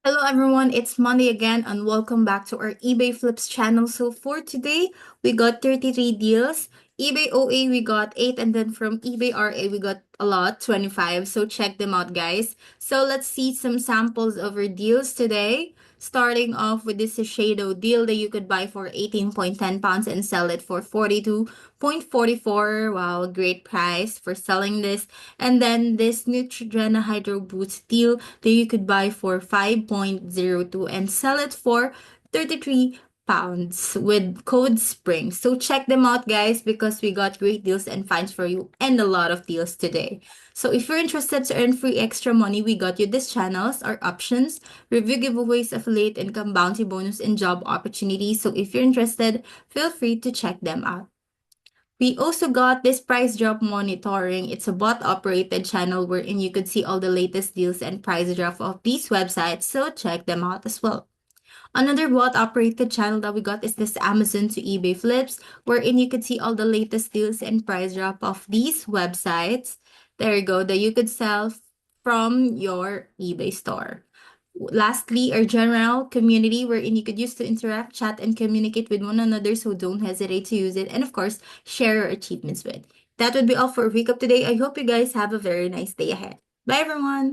Hello everyone, it's Monday again and welcome back to our eBay Flips channel. So for today, we got 33 deals. eBay OA we got 8 and then from eBay RA we got a lot, 25. So check them out guys. So let's see some samples of our deals today. Starting off with this shadow deal that you could buy for 18.10 pounds and sell it for 42.44. Wow, great price for selling this. And then this Neutrogena Hydro Boost deal that you could buy for 5.02 and sell it for 33 pounds with code spring. So check them out guys because we got great deals and finds for you and a lot of deals today. So if you're interested to earn free extra money, we got you these channels, our options, review giveaways, affiliate income, bounty bonus, and job opportunities. So if you're interested, feel free to check them out. We also got this price drop monitoring. It's a bot operated channel wherein you could see all the latest deals and price drop of these websites, so check them out as well. Another bot operated channel that we got is this Amazon to eBay flips, wherein you could see all the latest deals and price drop of these websites. There you go, that you could sell from your eBay store. Lastly, our general community wherein you could use to interact, chat, and communicate with one another, so don't hesitate to use it. And of course, share your achievements with. That would be all for a recap today. I hope you guys have a very nice day ahead. Bye, everyone.